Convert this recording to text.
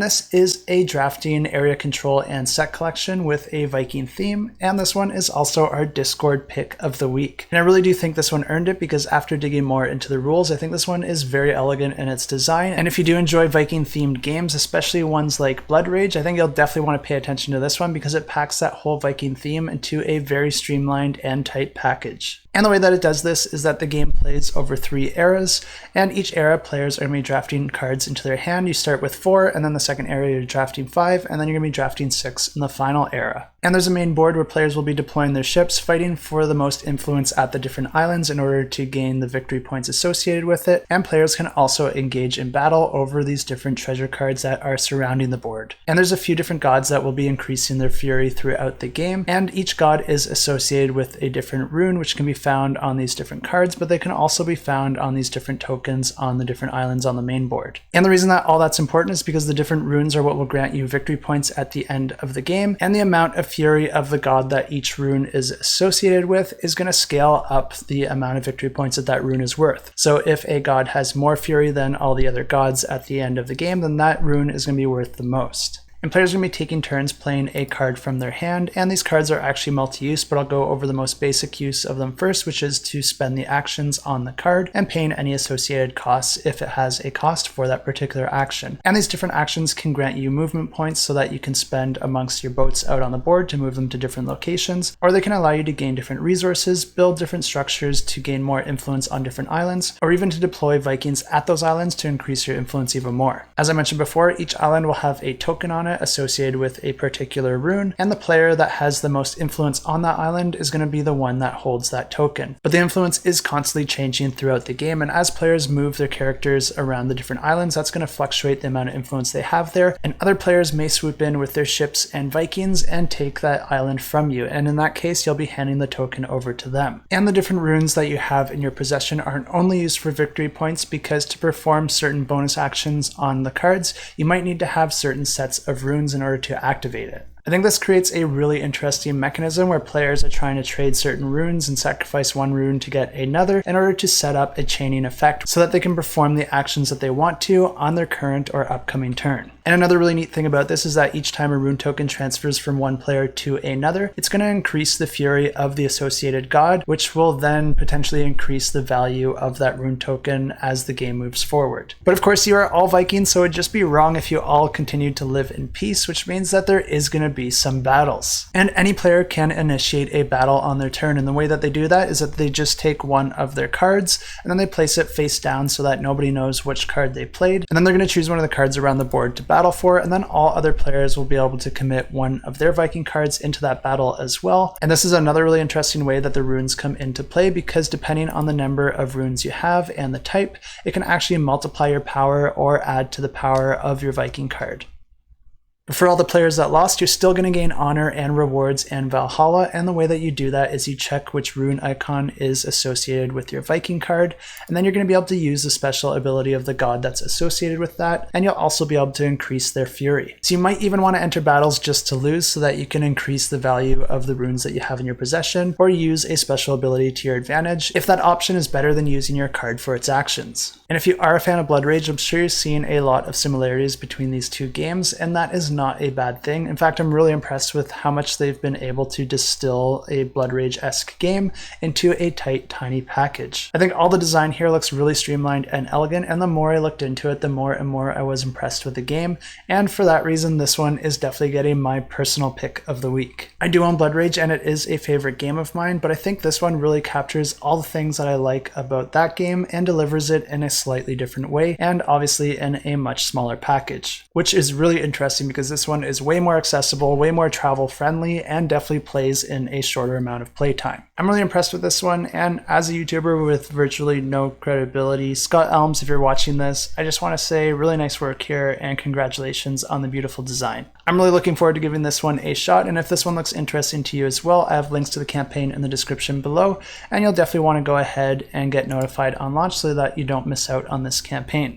This is a drafting, area control, and set collection with a Viking theme, and this one is also our Discord pick of the week. And I really do think this one earned it because after digging more into the rules, I think this one is very elegant in its design. And if you do enjoy Viking themed games, especially ones like Blood Rage, I think you'll definitely want to pay attention to this one because it packs that whole Viking theme into a very streamlined and tight package. And the way that it does this is that the game plays over 3 eras, and each era players are going to be drafting cards into their hand. You start with 4, and then the second era you're drafting 5, and then you're going to be drafting 6 in the final era. And there's a main board where players will be deploying their ships, fighting for the most influence at the different islands in order to gain the victory points associated with it, and players can also engage in battle over these different treasure cards that are surrounding the board. And there's a few different gods that will be increasing their fury throughout the game, and each god is associated with a different rune which can be found on these different cards, but they can also be found on these different tokens on the different islands on the main board. And the reason that all that's important is because the different runes are what will grant you victory points at the end of the game, and the amount of fury of the god that each rune is associated with is going to scale up the amount of victory points that that rune is worth. So if a god has more fury than all the other gods at the end of the game, then that rune is going to be worth the most. And players are going to be taking turns playing a card from their hand, and these cards are actually multi-use, but I'll go over the most basic use of them first, which is to spend the actions on the card and paying any associated costs if it has a cost for that particular action. And these different actions can grant you movement points so that you can spend amongst your boats out on the board to move them to different locations, or they can allow you to gain different resources, build different structures to gain more influence on different islands, or even to deploy Vikings at those islands to increase your influence even more. As I mentioned before, each island will have a token on it associated with a particular rune, and the player that has the most influence on that island is going to be the one that holds that token. But the influence is constantly changing throughout the game, and as players move their characters around the different islands, that's going to fluctuate the amount of influence they have there, and other players may swoop in with their ships and Vikings and take that island from you, and in that case you'll be handing the token over to them. And the different runes that you have in your possession aren't only used for victory points, because to perform certain bonus actions on the cards, you might need to have certain sets of runes in order to activate it. I think this creates a really interesting mechanism where players are trying to trade certain runes and sacrifice one rune to get another in order to set up a chaining effect so that they can perform the actions that they want to on their current or upcoming turn. And another really neat thing about this is that each time a rune token transfers from one player to another, it's going to increase the fury of the associated god, which will then potentially increase the value of that rune token as the game moves forward. But of course, you are all Vikings, so it would just be wrong if you all continued to live in peace, which means that there is going to be some battles. And any player can initiate a battle on their turn, and the way that they do that is that they just take one of their cards and then they place it face down so that nobody knows which card they played, and then they're going to choose one of the cards around the board to battle for, and then all other players will be able to commit one of their Viking cards into that battle as well. And this is another really interesting way that the runes come into play, because depending on the number of runes you have and the type, it can actually multiply your power or add to the power of your Viking card. But for all the players that lost, you're still going to gain honor and rewards and Valhalla, and the way that you do that is you check which rune icon is associated with your Viking card, and then you're going to be able to use the special ability of the god that's associated with that, and you'll also be able to increase their fury. So you might even want to enter battles just to lose so that you can increase the value of the runes that you have in your possession, or use a special ability to your advantage if that option is better than using your card for its actions. And if you are a fan of Blood Rage, I'm sure you're seeing a lot of similarities between these two games, and that is not a bad thing. In fact, I'm really impressed with how much they've been able to distill a Blood Rage-esque game into a tight, tiny package. I think all the design here looks really streamlined and elegant, and the more I looked into it, the more and more I was impressed with the game, and for that reason, this one is definitely getting my personal pick of the week. I do own Blood Rage, and it is a favorite game of mine, but I think this one really captures all the things that I like about that game and delivers it in a slightly different way, and obviously in a much smaller package, which is really interesting because this one is way more accessible, way more travel friendly, and definitely plays in a shorter amount of playtime. I'm really impressed with this one, and as a YouTuber with virtually no credibility, Scott Elms, if you're watching this, I just want to say really nice work here and congratulations on the beautiful design. I'm really looking forward to giving this one a shot, and if this one looks interesting to you as well, I have links to the campaign in the description below, and you'll definitely want to go ahead and get notified on launch so that you don't miss out on this campaign.